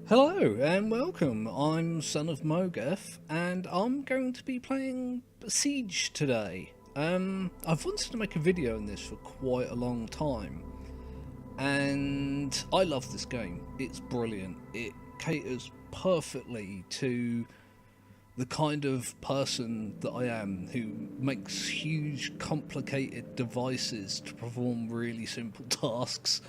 Hello and welcome. I'm Son of Mogeth, and I'm going to be playing Besiege today. I've wanted to make a video on this for quite a long time, and I love this game. It's brilliant. It caters perfectly to the kind of person that I am, who makes huge, complicated devices to perform really simple tasks.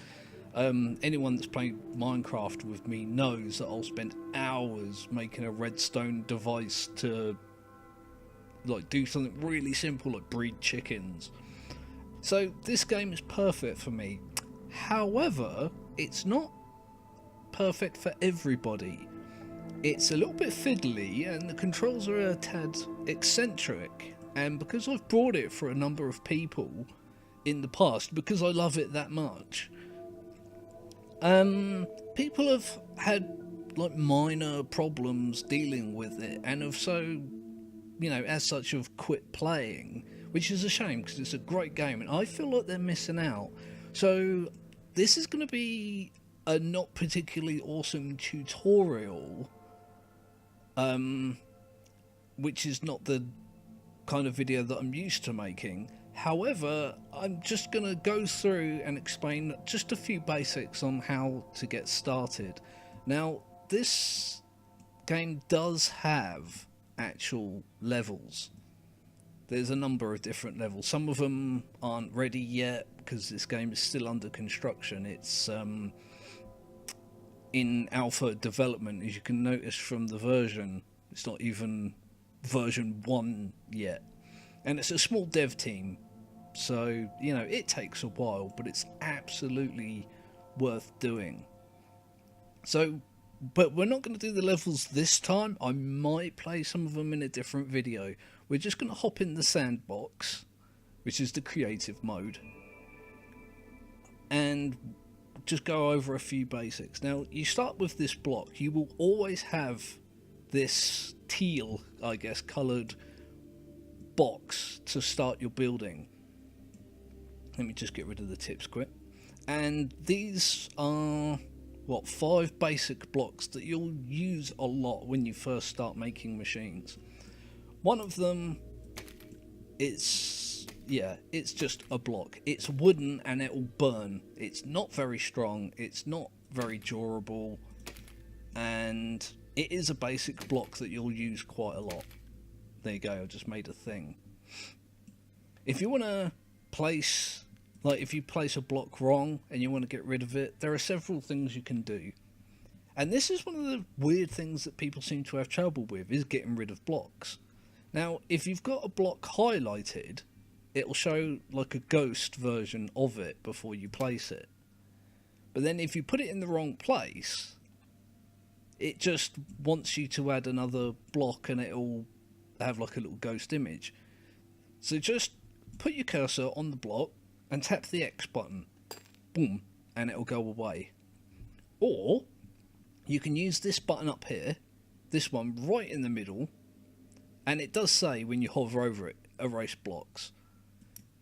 Anyone that's played Minecraft with me knows that I'll spend hours making a redstone device to like do something really simple like breed chickens. So this game is perfect for me. However, it's not perfect for everybody. It's a little bit fiddly and the controls are a tad eccentric, and because I've brought it for a number of people in the past, because I love it that much, people have had like minor problems dealing with it, and have as such, have quit playing, which is a shame because it's a great game, and I feel like they're missing out. So this is going to be a not particularly awesome tutorial, which is not the kind of video that I'm used to making. However, I'm just going to go through and explain just a few basics on how to get started. Now, this game does have actual levels. There's a number of different levels. Some of them aren't ready yet because this game is still under construction. It's in alpha development, as you can notice from the version. It's not even version 1 yet. And it's a small dev team, so, it takes a while, but it's absolutely worth doing. So, but we're not going to do the levels this time. I might play some of them in a different video. We're just going to hop in the sandbox, which is the creative mode, and just go over a few basics. Now, you start with this block. You will always have this teal, I guess, coloured box to start your building. Let me just get rid of the tips quick. And these are 5 basic blocks that you'll use a lot when you first start making machines. One of them, it's just a block. It's wooden and it'll burn. It's not very strong, it's not very durable, and it is a basic block that you'll use quite a lot. There you go, I just made a thing. If you want to if you place a block wrong and you want to get rid of it, there are several things you can do. And this is one of the weird things that people seem to have trouble with, is getting rid of blocks. Now, if you've got a block highlighted, it'll show like a ghost version of it before you place it. But then if you put it in the wrong place, it just wants you to add another block and it'll have like a little ghost image. So just put your cursor on the block and tap the X button, boom, and it'll go away. Or you can use this button up here, this one right in the middle, and it does say when you hover over it, erase blocks.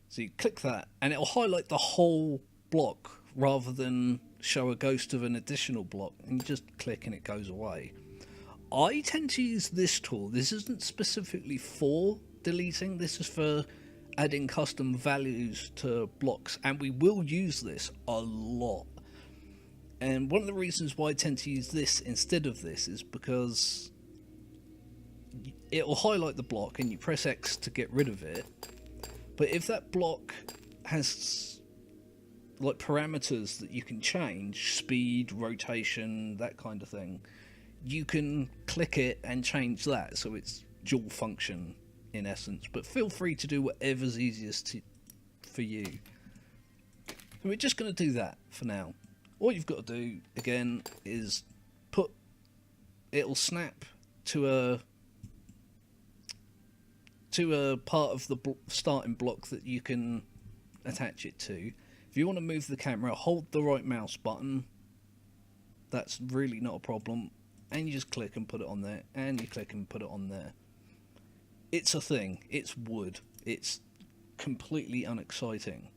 So you click that and it'll highlight the whole block rather than show a ghost of an additional block, and you just click and it goes away. I tend to use this tool. This isn't specifically for deleting, this is for adding custom values to blocks, and we will use this a lot. And one of the reasons why I tend to use this instead of this is because it'll highlight the block and you press X to get rid of it, but if that block has like parameters that you can change, speed, rotation, that kind of thing, you can click it and change that so it's dual function in essence. But feel free to do whatever's easiest for you. So we're just going to do that for now. All you've got to do again is it'll snap to a part of the starting block that you can attach it to. If you want to move the camera, hold the right mouse button. That's really not a problem. And you just click and put it on there, and you click and put it on there. It's a thing. It's wood. It's completely unexciting.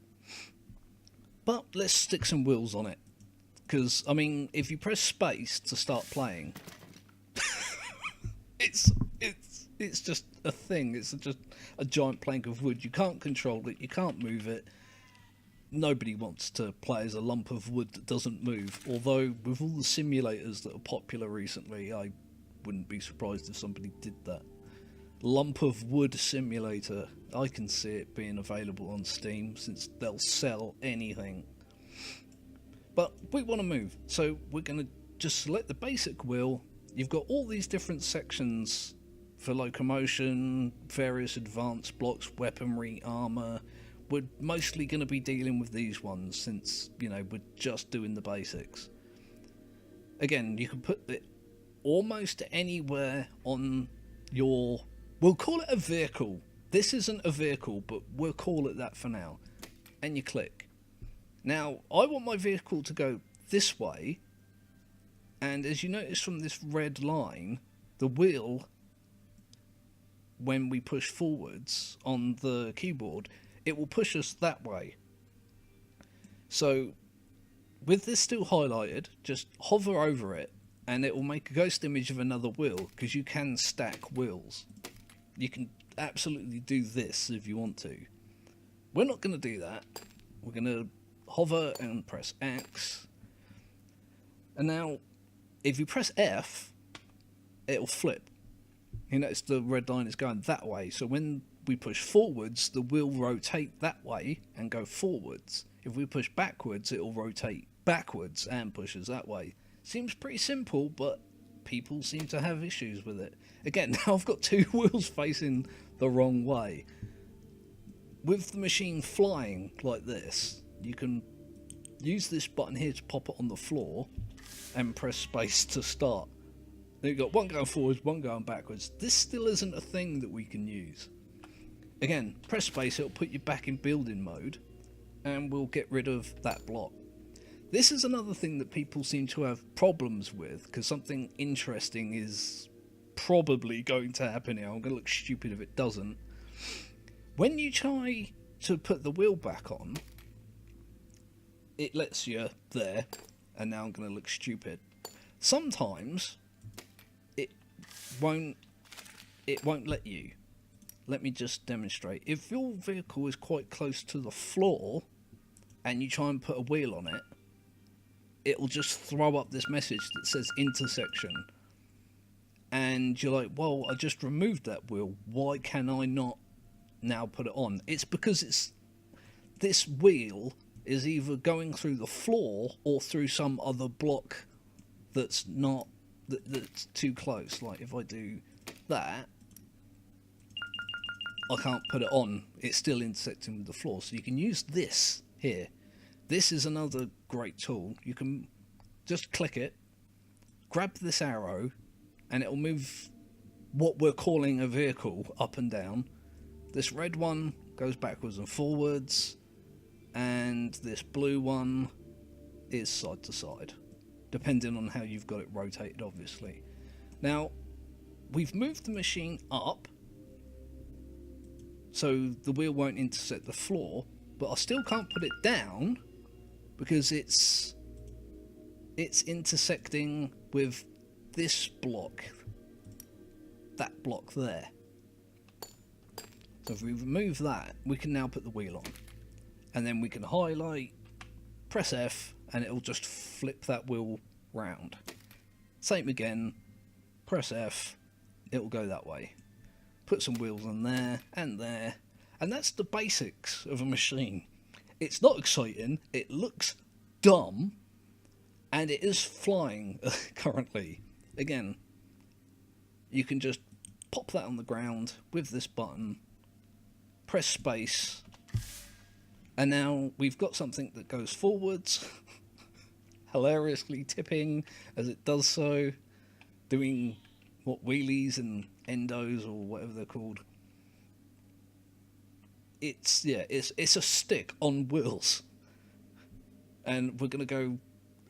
But let's stick some wheels on it. Because, I mean, if you press space to start playing, it's just a thing. It's just a giant plank of wood. You can't control it. You can't move it. Nobody wants to play as a lump of wood that doesn't move. Although, with all the simulators that are popular recently, I wouldn't be surprised if somebody did that. Lump of wood simulator. I can see it being available on Steam, since they'll sell anything. But we want to move, so we're going to just select the basic wheel. You've got all these different sections for locomotion, various advanced blocks, weaponry, armour. We're mostly going to be dealing with these ones, since, you know, we're just doing the basics. Again, you can put it almost anywhere on your... We'll call it a vehicle. This isn't a vehicle, but we'll call it that for now. And you click. Now, I want my vehicle to go this way, and as you notice from this red line, the wheel, when we push forwards on the keyboard, it will push us that way. So, with this still highlighted, just hover over it, and it will make a ghost image of another wheel, because you can stack wheels. You can absolutely do this if you want to. We're not going to do that. We're going to hover and press X, and now if you press F, it'll flip. You notice the red line is going that way, so when we push forwards, the wheel rotate that way and go forwards. If we push backwards, it'll rotate backwards and push us that way. Seems pretty simple, but people seem to have issues with it. Again, now I've got two wheels facing the wrong way. With the machine flying like this, you can use this button here to pop it on the floor and press space to start. Then you've got one going forwards, one going backwards. This still isn't a thing that we can use. Again, press space, it'll put you back in building mode, and we'll get rid of that block. This is another thing that people seem to have problems with, because something interesting is probably going to happen here. I'm going to look stupid if it doesn't. When you try to put the wheel back on, it lets you there, and now I'm going to look stupid. Sometimes it won't let you. Let me just demonstrate. If your vehicle is quite close to the floor and you try and put a wheel on it, it'll just throw up this message that says intersection. And you're like, well, I just removed that wheel. Why can I not now put it on? It's because this wheel is either going through the floor or through some other block that's too close. Like if I do that, I can't put it on. It's still intersecting with the floor. So you can use this here. This is another great tool. You can just click it, grab this arrow, and it'll move what we're calling a vehicle up and down. This red one goes backwards and forwards, and this blue one is side to side, depending on how you've got it rotated, obviously. Now, we've moved the machine up, so the wheel won't intersect the floor, but I still can't put it down because it's intersecting with this block, that block there. So if we remove that, we can now put the wheel on, and then we can highlight, press F, and it'll just flip that wheel round. Same again, press F, it'll go that way. Put some wheels on there, and that's the basics of a machine. It's not exciting, it looks dumb, and it is flying currently. Again, you can just pop that on the ground with this button, press space, and now we've got something that goes forwards, hilariously tipping as it does so, doing what, wheelies and endos or whatever they're called. It's a stick on wheels, and we're gonna go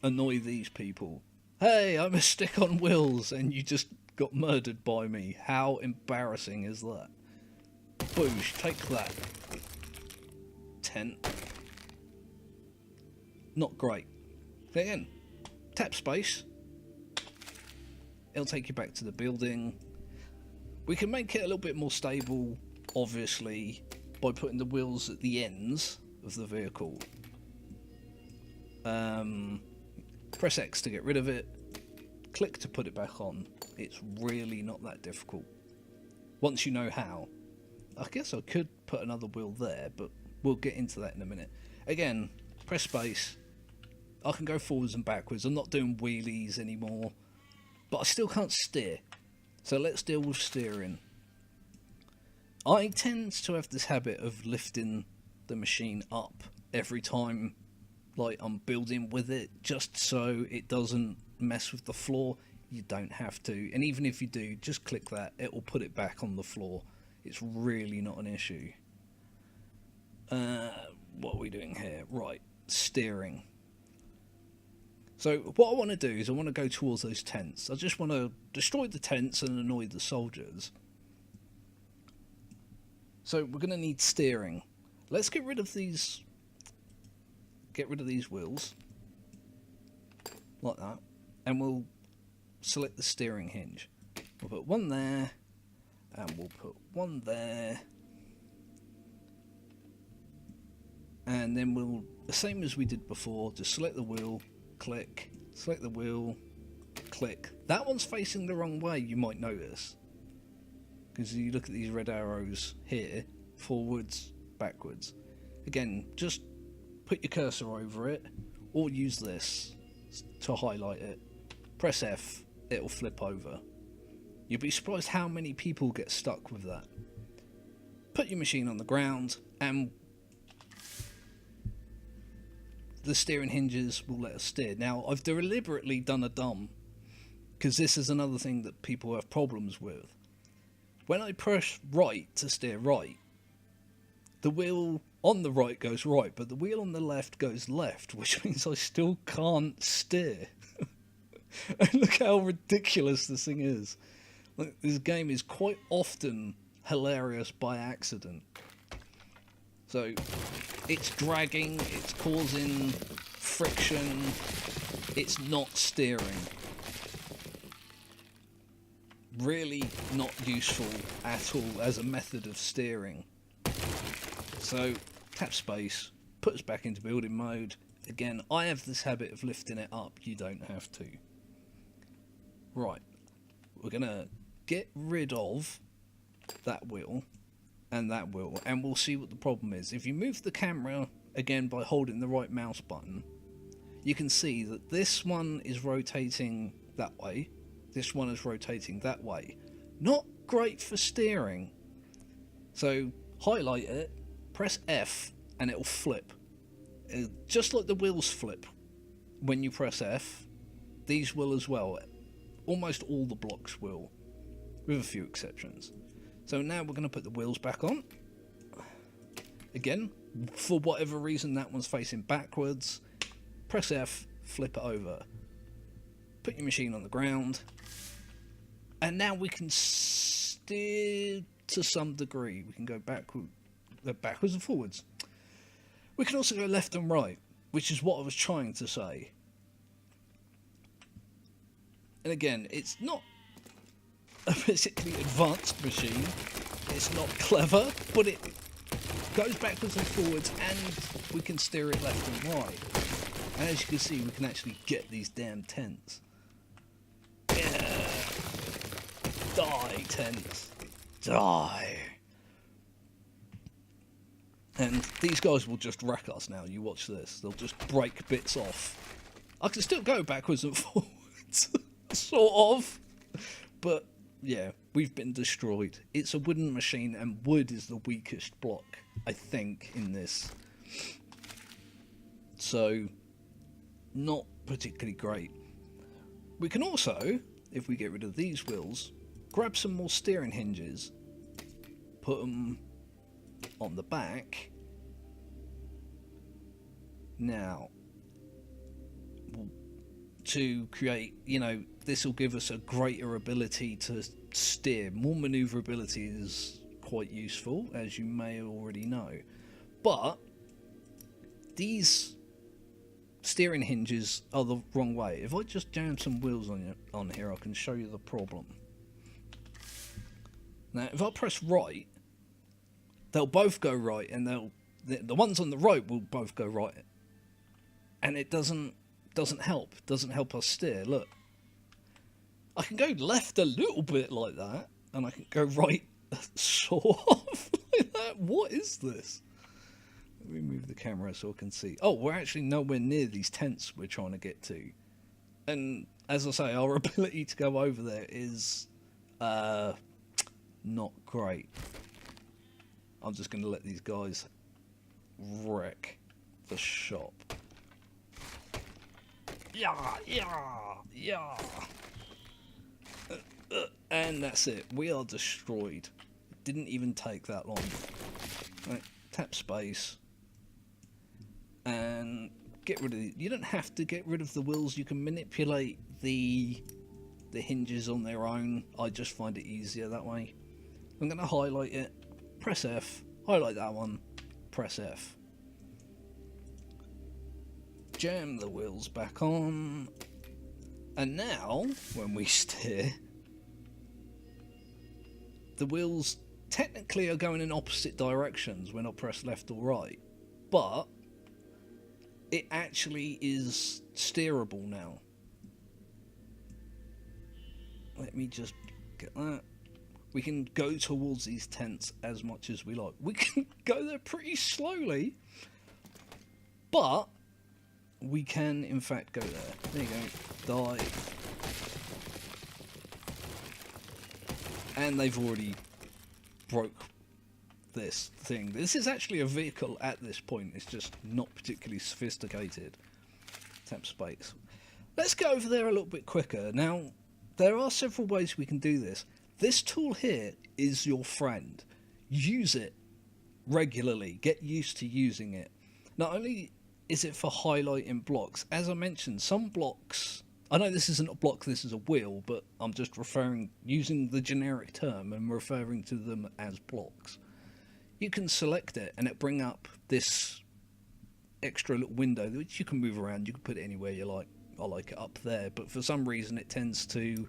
annoy these people. Hey, I'm a stick on wheels, and you just got murdered by me. How embarrassing is that? Boosh, take that. Tent. Not great. Again, tap space. It'll take you back to the building. We can make it a little bit more stable, obviously, by putting the wheels at the ends of the vehicle. Press X to get rid of it. Click to put it back on. It's really not that difficult. Once you know how. I guess I could put another wheel there, but we'll get into that in a minute. Again, press space. I can go forwards and backwards. I'm not doing wheelies anymore. But I still can't steer. So let's deal with steering. I tend to have this habit of lifting the machine up every time like I'm building with it, just so it doesn't mess with the floor. You don't have to. And even if you do, just click that. It will put it back on the floor. It's really not an issue. What are we doing here? Right, steering. So what I want to do is I want to go towards those tents. I just want to destroy the tents and annoy the soldiers. So we're going to need steering. Let's get rid of these. Get rid of these wheels. Like that. And we'll select the steering hinge. We'll put one there. And we'll put one there. And then we'll, the same as we did before, just select the wheel. Click, select the wheel, click. That one's facing the wrong way, you might notice. Because you look at these red arrows here, forwards, backwards. Again, just put your cursor over it, or use this to highlight it. Press F, it'll flip over. You'll be surprised how many people get stuck with that. Put your machine on the ground, and the steering hinges will let us steer. Now, I've deliberately done a dumb, because this is another thing that people have problems with. When I press right to steer right, the wheel on the right goes right, but the wheel on the left goes left, which means I still can't steer. And look how ridiculous this thing is. Like, this game is quite often hilarious by accident. So, it's dragging, it's causing friction, it's not steering. Really not useful at all as a method of steering. So, tap space, put us back into building mode. Again, I have this habit of lifting it up, you don't have to. Right, we're going to get rid of that wheel. And that will, and we'll see what the problem is. If you move the camera again by holding the right mouse button, you can see that this one is rotating that way, this one is rotating that way. Not great for steering. So highlight it, press F, and it'll flip. Just like the wheels flip when you press F, these will as well. Almost all the blocks will, with a few exceptions. So now we're going to put the wheels back on. Again, for whatever reason that one's facing backwards. Press F, flip it over. Put your machine on the ground. And now we can steer to some degree. We can go backwards and forwards. We can also go left and right, which is what I was trying to say. And again, it's not a particularly advanced machine. It's not clever, but it goes backwards and forwards, and we can steer it left and right. And as you can see, we can actually get these damn tents. Yeah. Die, tents. Die. And these guys will just wreck us now. You watch this. They'll just break bits off. I can still go backwards and forwards. Sort of. But yeah, we've been destroyed. It's a wooden machine, and wood is the weakest block, I think, in this. So, not particularly great. We can also, if we get rid of these wheels, grab some more steering hinges, put them on the back. Now, to create, this will give us a greater ability to steer. More maneuverability is quite useful, as you may already know. But these steering hinges are the wrong way. If I just jam some wheels on here, I can show you the problem. Now, if I press right, they'll both go right, and the ones on the right will both go right, and it doesn't help. It doesn't help us steer. Look, I can go left a little bit like that, and I can go right sort of like that. What is this? Let me move the camera so I can see. Oh, we're actually nowhere near these tents we're trying to get to, and as I say, our ability to go over there is not great. I'm just going to let these guys wreck the shop. Yeah. And that's it. We are destroyed. It didn't even take that long. Right, tap space. And get rid of the... You don't have to get rid of the wheels. You can manipulate the hinges on their own. I just find it easier that way. I'm going to highlight it. Press F. Highlight that one. Press F. Jam the wheels back on. And now, when we steer, the wheels technically are going in opposite directions when I press left or right. But it actually is steerable now. Let me just get that. We can go towards these tents as much as we like. We can go there pretty slowly, but we can in fact go there. There you go. Dive. And they've already broke this thing. This is actually a vehicle at this point. It's just not particularly sophisticated. Tap space. Let's go over there a little bit quicker. Now, there are several ways we can do this. This tool here is your friend. Use it regularly. Get used to using it. Not only is it for highlighting blocks, as I mentioned, some blocks... I know this isn't a block, this is a wheel, but I'm just using the generic term and referring to them as blocks. You can select it and it bring up this extra little window which you can move around. You can put it anywhere you like. I like it up there, but for some reason it tends to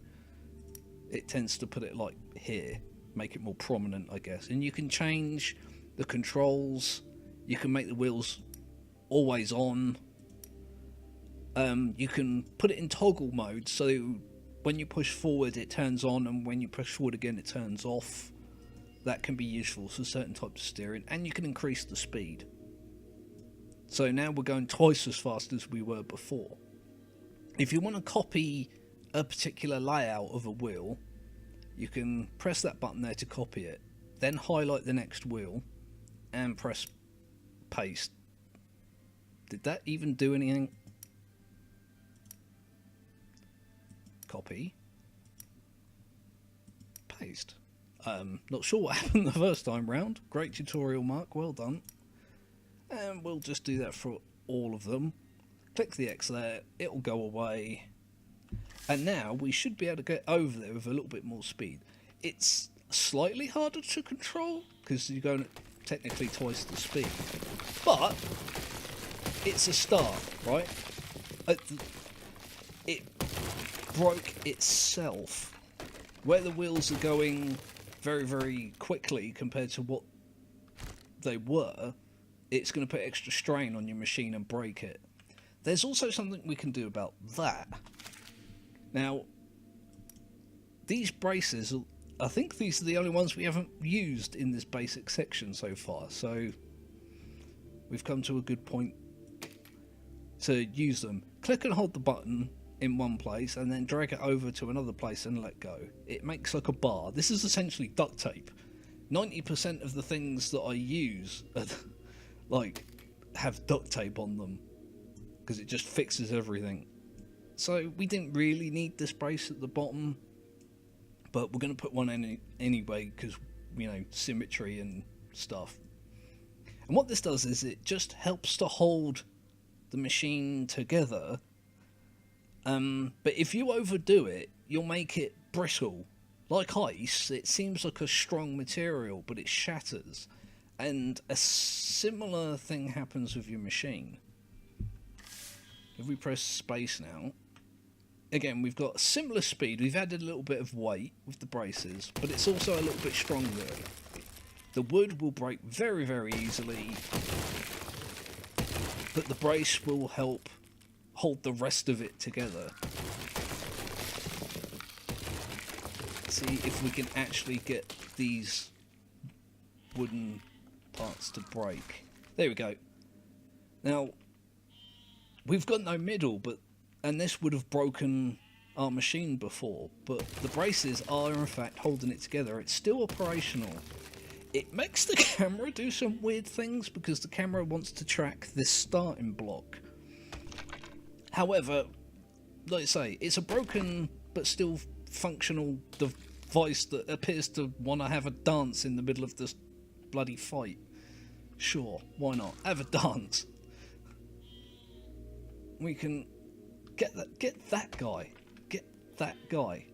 put it like here, make it more prominent, I guess. And you can change the controls. You can make the wheels always on. You can put it in toggle mode, so when you push forward it turns on, and when you push forward again it turns off. That can be useful for certain types of steering, and you can increase the speed. So now we're going twice as fast as we were before. If you want to copy a particular layout of a wheel, you can press that button there to copy it, then highlight the next wheel and press paste. Did that even do anything? Copy, paste. Not sure what happened the first time round. Great tutorial, Mark, well done. And we'll just do that for all of them. Click the X there, it'll go away. And now we should be able to get over there with a little bit more speed. It's slightly harder to control because you're going at technically twice the speed. But it's a start, right? It broke itself. Where the wheels are going very, very quickly compared to what they were, it's going to put extra strain on your machine and break it. There's also something we can do about that. Now, these braces, I think these are the only ones we haven't used in this basic section so far, so we've come to a good point to use them. Click and hold the button in one place and then drag it over to another place and let go. It makes like a bar. This is essentially duct tape. 90% of the things that I use are, like, have duct tape on them because it just fixes everything. So we didn't really need this brace at the bottom, but we're going to put one in anyway because, you know, symmetry and stuff. And what this does is it just helps to hold the machine together. But if you overdo it, you'll make it brittle. Like ice, it seems like a strong material, but it shatters. And a similar thing happens with your machine. If we press space now, again, we've got a similar speed. We've added a little bit of weight with the braces, but it's also a little bit stronger. The wood will break very, very easily, but the brace will help hold the rest of it together. See if we can actually get these wooden parts to break. There we go. Now, we've got no middle, and this would have broken our machine before, but the braces are in fact holding it together. It's still operational. It makes the camera do some weird things because the camera wants to track this starting block. However, like I say, it's a broken but still functional device that appears to want to have a dance in the middle of this bloody fight. Sure, why not? Have a dance. We can get that guy. Get that guy.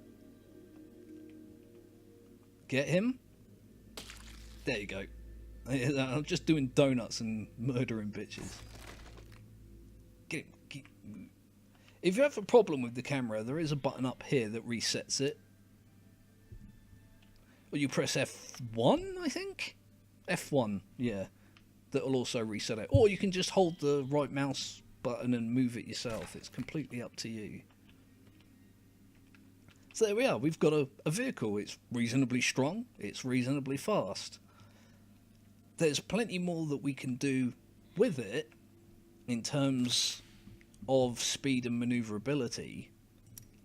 Get him. There you go. I'm just doing donuts and murdering bitches. Get him. If you have a problem with the camera, there is a button up here that resets it. Or you press F1, I think? F1, yeah. That'll also reset it. Or you can just hold the right mouse button and move it yourself. It's completely up to you. So there we are. We've got a vehicle. It's reasonably strong. It's reasonably fast. There's plenty more that we can do with it in terms of speed and maneuverability.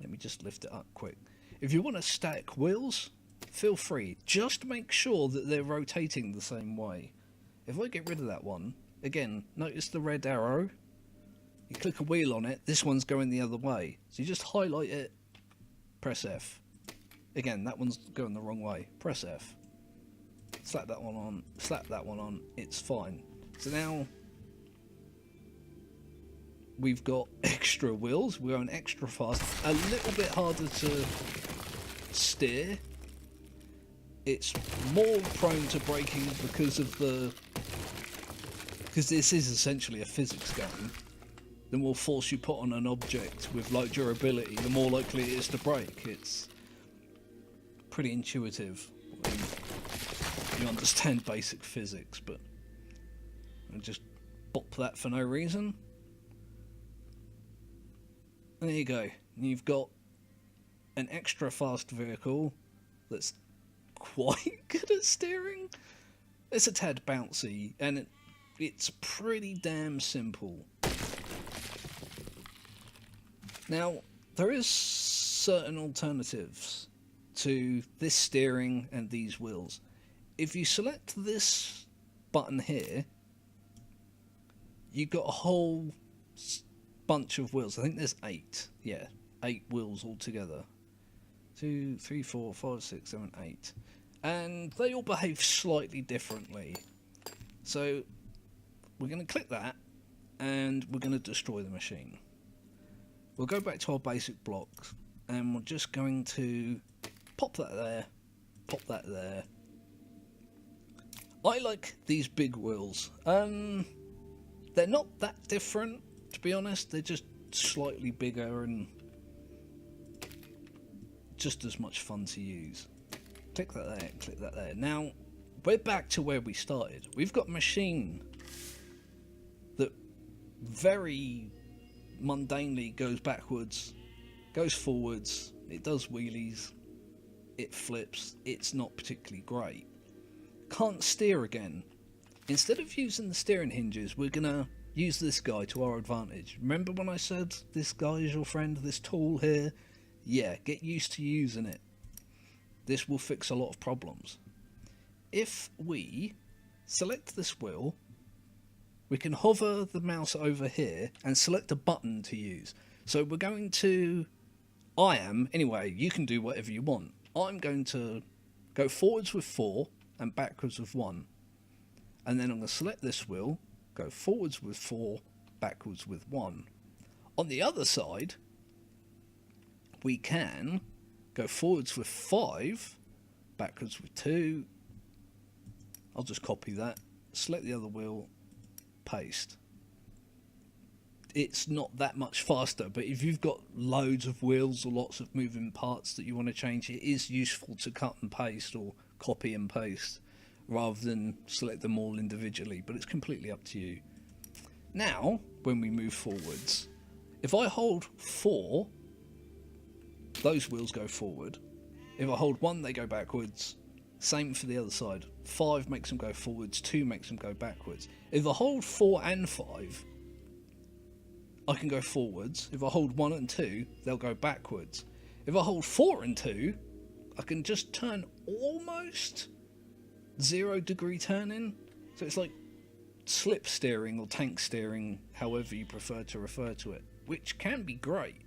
Let me just lift it up quick. If you want to stack wheels, feel free. Just make sure that they're rotating the same way. If I get rid of that one, again, notice the red arrow. You click a wheel on it, this one's going the other way. So you just highlight it, press F. Again, that one's going the wrong way. Press F. Slap that one on, slap that one on, it's fine. So now we've got extra wheels, we're going extra fast, a little bit harder to steer. It's more prone to braking because this is essentially a physics game. The more force you put on an object with low durability, the more likely it is to break. It's pretty intuitive when you understand basic physics, but I'll just bop that for no reason. There you go. You've got an extra fast vehicle that's quite good at steering. It's a tad bouncy, and it's pretty damn simple. Now, there is certain alternatives to this steering and these wheels. If you select this button here, you've got a whole bunch of wheels. I think there's 8. Yeah, 8 wheels altogether. 2, 3, 4, 5, 6, 7, 8. And they all behave slightly differently. So, we're going to click that, and we're going to destroy the machine. We'll go back to our basic blocks, and we're just going to pop that there, pop that there. I like these big wheels. They're not that different, to be honest. They're just slightly bigger and just as much fun to use. Click that there, click that there. Now, we're back to where we started. We've got a machine that very mundanely goes backwards, goes forwards, it does wheelies, it flips. It's not particularly great. Can't steer again. Instead of using the steering hinges, we're gonna use this guy to our advantage. Remember when I said this guy is your friend, this tool here? Yeah, get used to using it. This will fix a lot of problems. If we select this wheel, we can hover the mouse over here and select a button to use. So we're going to, anyway, you can do whatever you want. I'm going to go forwards with 4 and backwards with 1. And then I'm going to select this wheel, go forwards with 4, backwards with 1. On the other side, we can go forwards with 5, backwards with 2. I'll just copy that, select the other wheel, paste. it's not that much faster. But if you've got loads of wheels or lots of moving parts that you want to change, it is useful to cut and paste or copy and paste rather than select them all individually, but it's completely up to you. Now, when we move forwards, if I hold 4, those wheels go forward. If I hold 1, they go backwards. Same for the other side. 5 makes them go forwards, 2 makes them go backwards. If I hold 4 and 5, I can go forwards. If I hold 1 and 2, they'll go backwards. If I hold 4 and 2, I can just turn almost 0-degree turning. So it's like slip steering or tank steering, however you prefer to refer to it, which can be great.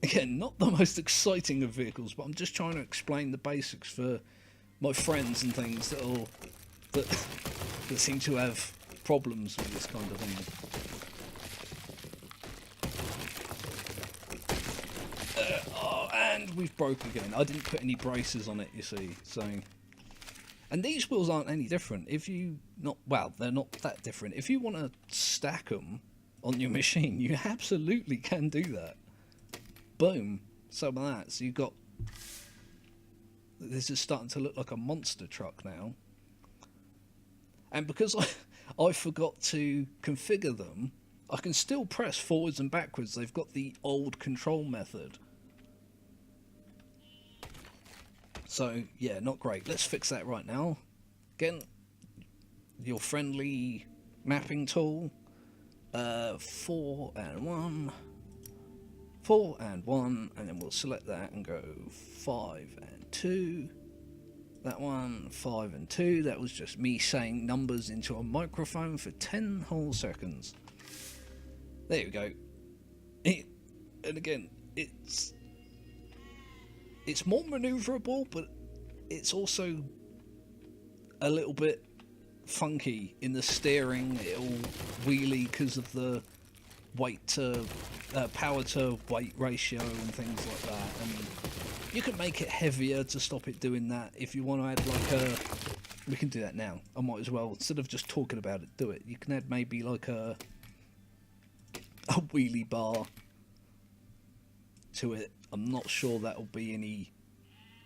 Again, not the most exciting of vehicles, but I'm just trying to explain the basics for my friends and things that seem to have problems with this kind of thing. And we've broke again. I didn't put any braces on it, you see. So, and these wheels aren't any different. If you they're not that different. If you want to stack them on your machine, you absolutely can do that. Boom, some of that. So you've got, this is starting to look like a monster truck now. And because I forgot to configure them, I can still press forwards and backwards. They've got the old control method. So yeah, not great. Let's fix that right now. Again, your friendly mapping tool. 4 and 1. 4 and 1, and then we'll select that and go 5 and 2. That one, 5 and 2. That was just me saying numbers into a microphone for 10 whole seconds. There you go. And again, it's more maneuverable, but it's also a little bit funky in the steering. It'll wheelie because of the weight to power to weight ratio and things like that, and you can make it heavier to stop it doing that. If you want to add like we can do that now. I might as well, instead of just talking about it, do it. You can add maybe like a wheelie bar to it. I'm not sure that'll be any.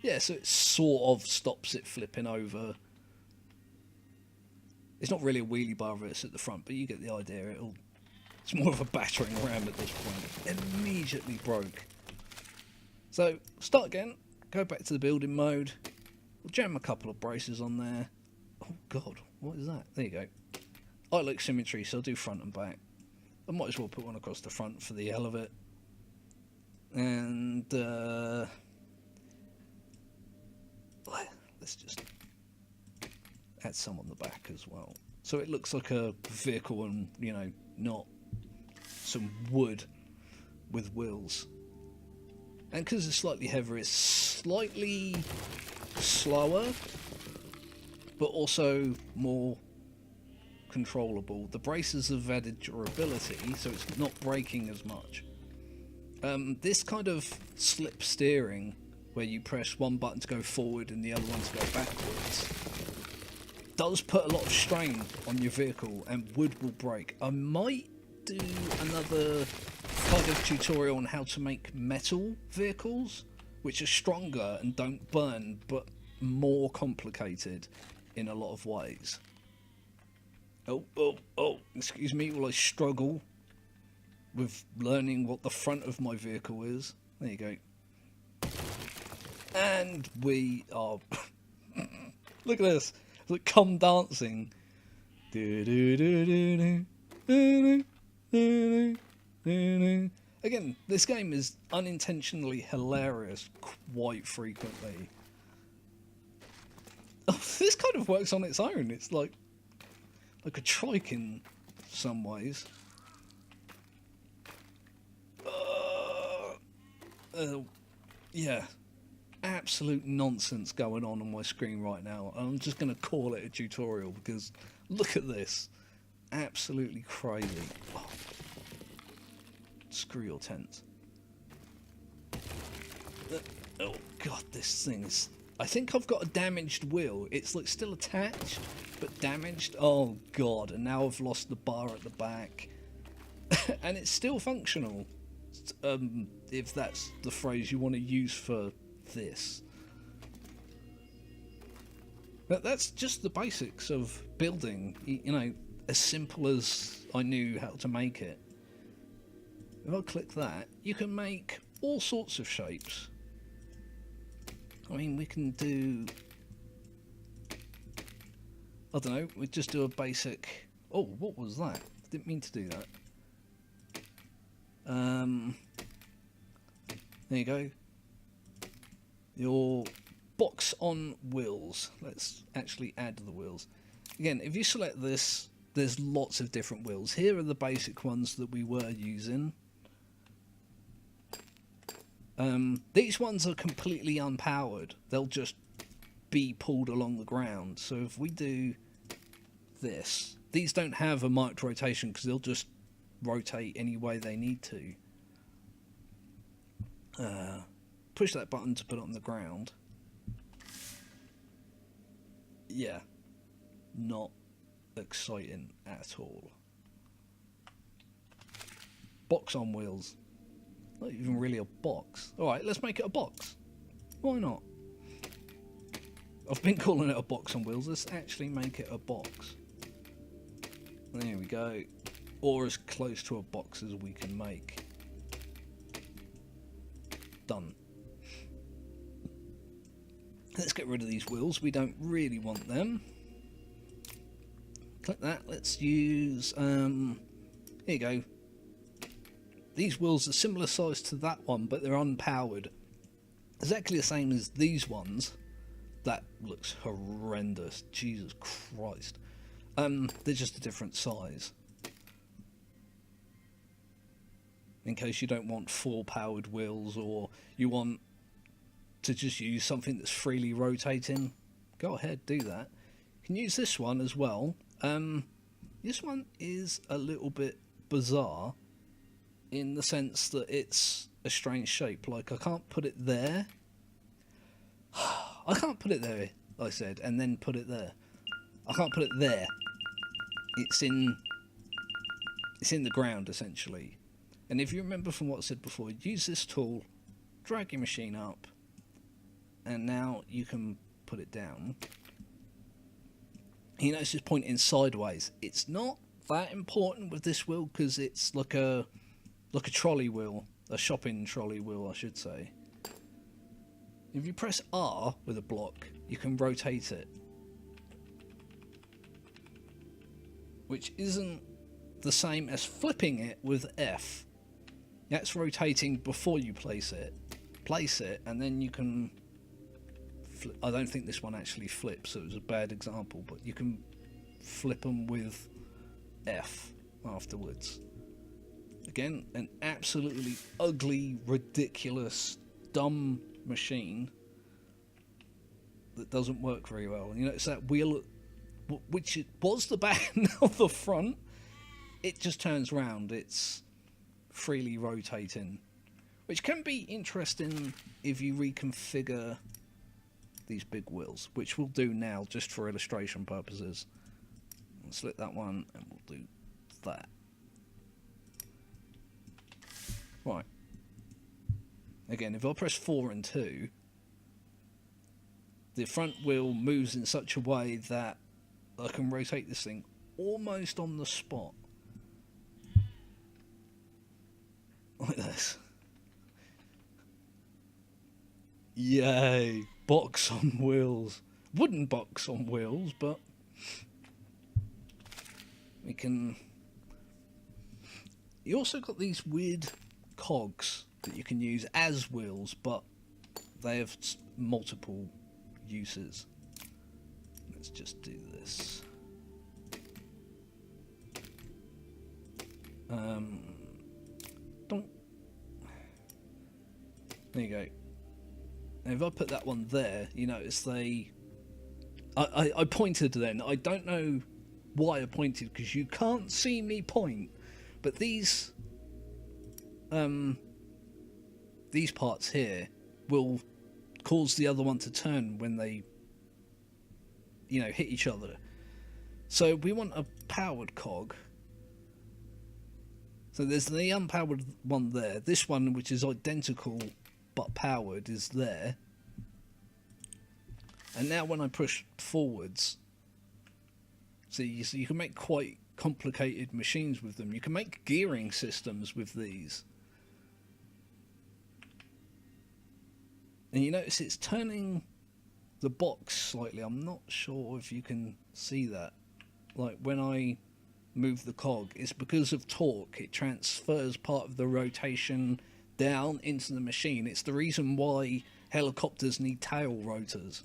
Yeah, so it sort of stops it flipping over. It's not really a wheelie bar if it's at the front, but you get the idea. It's more of a battering ram at this point. It immediately broke. So, start again. Go back to the building mode. We'll jam a couple of braces on there. Oh god, what is that? There you go. I like symmetry, so I'll do front and back. I might as well put one across the front for the hell of it. And let's just add some on the back as well. So it looks like a vehicle and, you know, not some wood with wheels. And because it's slightly heavier, it's slightly slower, but also more controllable. The braces have added durability, so it's not braking as much. This kind of slip steering, where you press one button to go forward and the other one to go backwards, does put a lot of strain on your vehicle, and wood will break. I might do another kind of tutorial on how to make metal vehicles, which are stronger and don't burn, but more complicated in a lot of ways. Oh, excuse me while I struggle with learning what the front of my vehicle is. There you go. And we are... Look at this. It's like come dancing. Again, this game is unintentionally hilarious quite frequently. Oh, this kind of works on its own. It's like a trike in some ways. Yeah, absolute nonsense going on my screen right now. I'm just going to call it a tutorial because look at this. Absolutely crazy. Oh. Screw your tent. Oh god, this thing is... I think I've got a damaged wheel. It's like still attached, but damaged. Oh god, and now I've lost the bar at the back. and it's still functional, if that's the phrase you want to use for this. But that's just the basics of building, you know, as simple as I knew how to make it. If I click that, you can make all sorts of shapes. I mean, we can do, I don't know, we just do a basic, oh, what was that? Didn't mean to do that. There you go. Your box on wheels. Let's actually add the wheels. Again, if you select this, there's lots of different wheels. Here are the basic ones that we were using. These ones are completely unpowered. They'll just be pulled along the ground. So if we do this, these don't have a marked rotation because they'll just rotate any way they need to. Push that button to put it on the ground. Yeah, not exciting at all. Box on wheels. Not even really a box. Alright, let's make it a box. Why not? I've been calling it a box on wheels. Let's actually make it a box. There we go. Or as close to a box as we can make. Done. Let's get rid of these wheels. We don't really want them. Click that. Let's use... here you go. These wheels are similar size to that one, but they're unpowered. Exactly the same as these ones. That looks horrendous. Jesus Christ. They're just a different size. In case you don't want 4 powered wheels, or you want to just use something that's freely rotating, go ahead, do that. You can use this one as well. This one is a little bit bizarre in the sense that it's a strange shape. Like, I can't put it there. I can't put it there, I said, and then put it there. I can't put it there. It's in the ground, essentially. And if you remember from what I said before, use this tool, drag your machine up, and now you can put it down. You notice it's pointing sideways. It's not that important with this wheel because it's like a trolley wheel, a shopping trolley wheel, I should say. If you press R with a block, you can rotate it, which isn't the same as flipping it with F. That's rotating before you place it. Place it, and then you can flip. I don't think this one actually flips, so it was a bad example, but you can flip them with F afterwards. Again, an absolutely ugly, ridiculous, dumb machine that doesn't work very well. And you notice that wheel, which it was the back of the front, it just turns round. It's freely rotating, which can be interesting if you reconfigure these big wheels, which we'll do now just for illustration purposes. I'll select that one and we'll do that. Right. Again, if I press 4 and 2, the front wheel moves in such a way that I can rotate this thing almost on the spot. Like this. Yay! Box on wheels. Wooden box on wheels, but we can... You also got these weird cogs that you can use as wheels, but they have multiple uses. Let's just do this. Don't. There you go. Now if I put that one there, you notice they... I pointed then. I don't know why I pointed, because you can't see me point, but these parts here will cause the other one to turn when they, you know, hit each other. So we want a powered cog. So there's the unpowered one there. This one, which is identical but powered, is there. And now when I push forwards, see, so you can make quite complicated machines with them. You can make gearing systems with these. And you notice it's turning the box slightly. I'm not sure if you can see that. Like when I move the cog, it's because of torque. It transfers part of the rotation down into the machine. It's the reason why helicopters need tail rotors.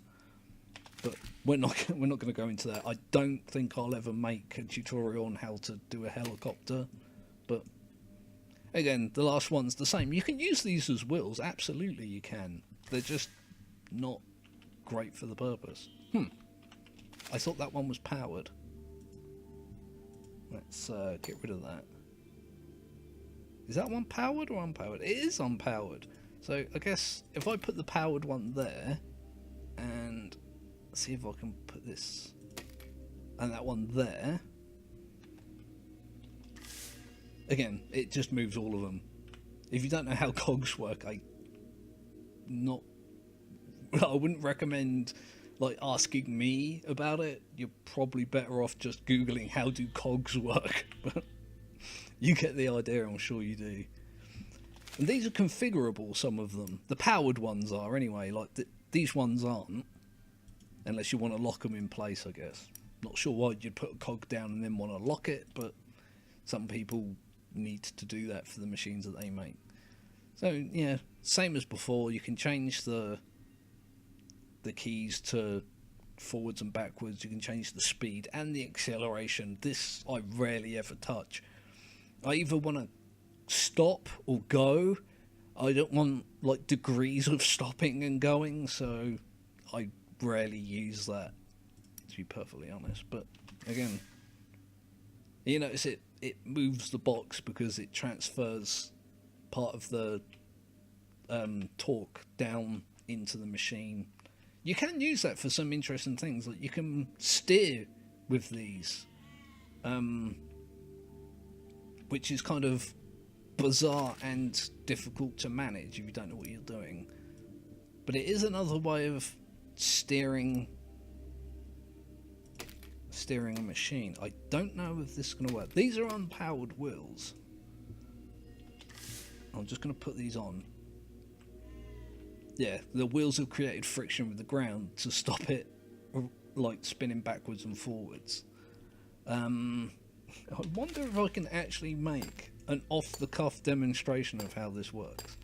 But we're not going to go into that. I don't think I'll ever make a tutorial on how to do a helicopter. But again, the last one's the same. You can use these as wheels. Absolutely you can. They're just not great for the purpose. I thought that one was powered. Let's get rid of that. Is that one powered or unpowered? It is unpowered. So I guess if I put the powered one there, and see if I can put this and that one there. Again, it just moves all of them. If you don't know how cogs work, I wouldn't recommend like asking me about it. You're probably better off just googling how do cogs work. But you get the idea, I'm sure you do. And these are configurable, some of them. The powered ones are anyway. Like these ones aren't, unless you want to lock them in place, I guess. Not sure why you'd put a cog down and then want to lock it, but some people need to do that for the machines that they make. So yeah, same as before. You can change the keys to forwards and backwards. You can change the speed and the acceleration. This I rarely ever touch. I either want to stop or go. I don't want like degrees of stopping and going, so I rarely use that, to be perfectly honest. But again, you notice it moves the box because it transfers part of the torque down into the machine. You can use that for some interesting things. Like you can steer with these, which is kind of bizarre and difficult to manage if you don't know what you're doing. But it is another way of steering a machine. I don't know if this is going to work. These are unpowered wheels. I'm just going to put these on. Yeah, the wheels have created friction with the ground to stop it like spinning backwards and forwards. I wonder if I can actually make an off-the-cuff demonstration of how this works.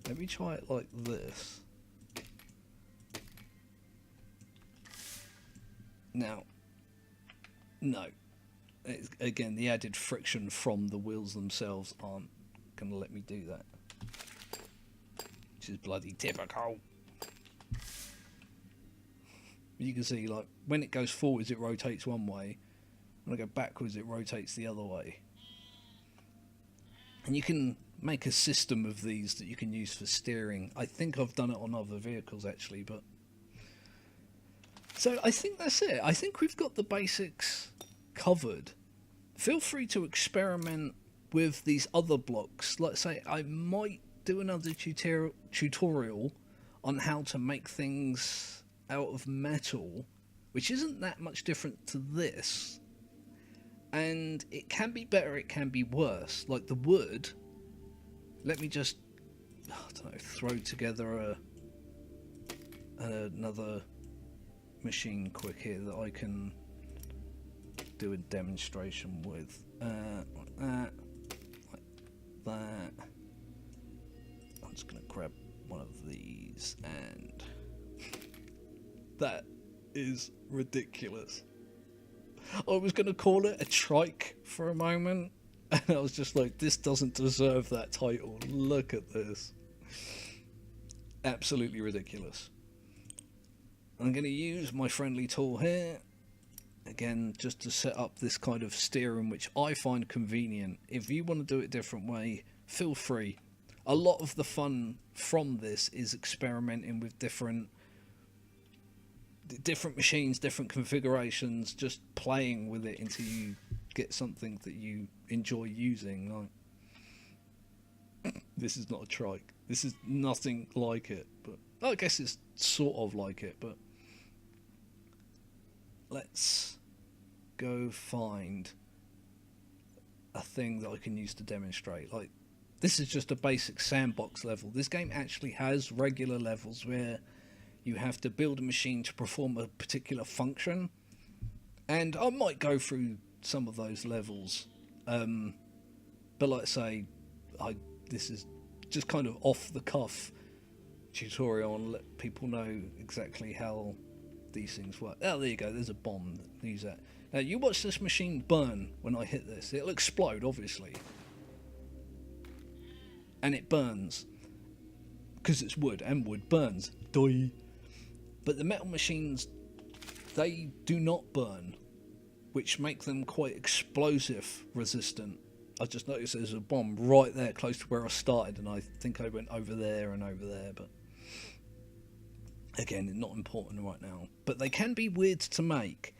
Let me try it like this. Now, no. Again, the added friction from the wheels themselves aren't going to let me do that. Which is bloody typical. You can see, like, when it goes forwards, it rotates one way. When I go backwards, it rotates the other way. And you can make a system of these that you can use for steering. I think I've done it on other vehicles, actually, but... So I think that's it. I think we've got the basics covered. Feel free to experiment with these other blocks. Let's say I might do another tutorial on how to make things out of metal, which isn't that much different to this. And it can be better, it can be worse. Like the wood, let me just, I don't know, throw together another machine quick here that I can do a demonstration with. Like that, like that. I'm just going to grab one of these, and that is ridiculous. I was going to call it a trike for a moment, and I was just like, this doesn't deserve that title. Look at this. Absolutely ridiculous. I'm going to use my friendly tool here, again, just to set up this kind of steering, which I find convenient. If you want to do it a different way, feel free. A lot of the fun from this is experimenting with different machines, different configurations, just playing with it until you get something that you enjoy using. Like, This is not a trike. This is nothing like it. But I guess it's sort of like it. But let's go find a thing that I can use to demonstrate. Like, this is just a basic sandbox level. This game actually has regular levels where you have to build a machine to perform a particular function, and I might go through some of those levels, but like I say, this is just kind of off the cuff tutorial and let people know exactly how these things work. Oh, there you go, there's a bomb. Use that. Now you watch this machine burn when I hit this. It'll explode, obviously, and it burns because it's wood, and wood burns. Die. But the metal machines, they do not burn, which make them quite explosive resistant. I just noticed there's a bomb right there close to where I started, and I think I went over there and over there, but again, not important right now. But they can be weird to make,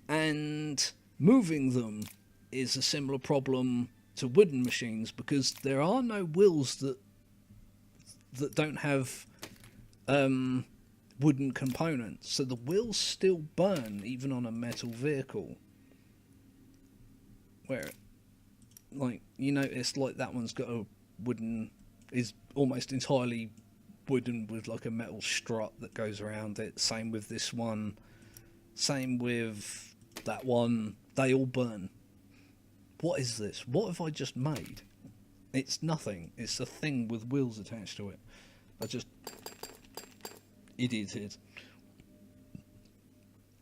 and moving them is a similar problem to wooden machines, because there are no wheels that don't have wooden components, so the wheels still burn even on a metal vehicle. Where, like, you notice, like, that one's got a wooden, is almost entirely wooden with like a metal strut that goes around it. Same with this one, same with that one. They all burn. What is this? What have I just made? It's nothing. It's a thing with wheels attached to it. I just idioted.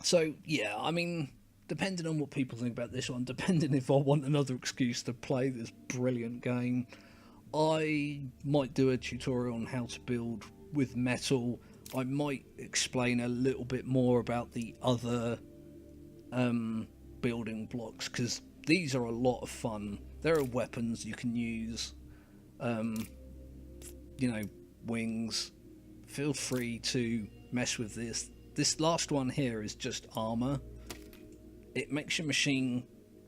So yeah, I mean, depending on what people think about this one, depending if I want another excuse to play this brilliant game, I might do a tutorial on how to build with metal. I might explain a little bit more about the other building blocks, because these are a lot of fun. There are weapons you can use, you know, wings. Feel free to mess with this. This last one here is just armor. It makes your machine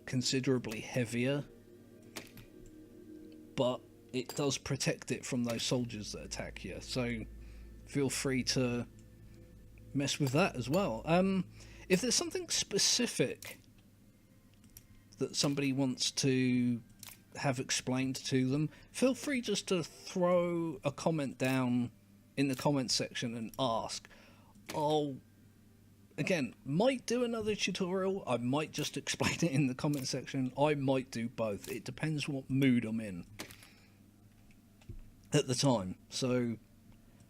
considerably heavier, but it does protect it from those soldiers that attack you. So feel free to mess with that as well. If there's something specific that somebody wants to have explained to them, feel free just to throw a comment down in the comment section and ask. I'll, again, might do another tutorial. I might just explain it in the comment section. I might do both. It depends what mood I'm in at the time. So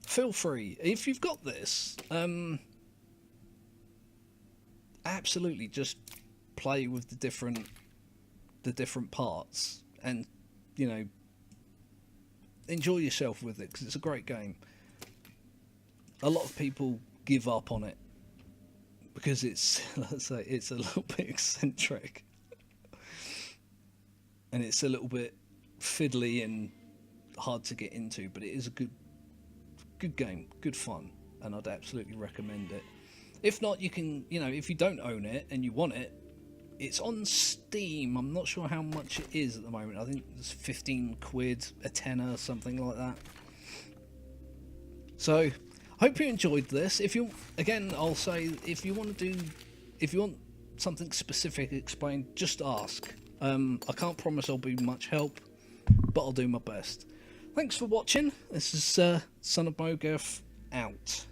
feel free. If you've got this, absolutely just play with the different parts, and, you know, enjoy yourself with it, because it's a great game. A lot of people give up on it because it's, let's say, it's a little bit eccentric and it's a little bit fiddly and hard to get into, but it is a good game, good fun, and I'd absolutely recommend it. If not, you can, you know, if you don't own it and you want it, it's on Steam. I'm not sure how much it is at the moment. I think it's 15 quid, a tenner, something like that. So hope you enjoyed this. If you, again, I'll say, if you want something specific explained, just ask. I can't promise I'll be much help, but I'll do my best. Thanks for watching. This is Son of Mogarth out.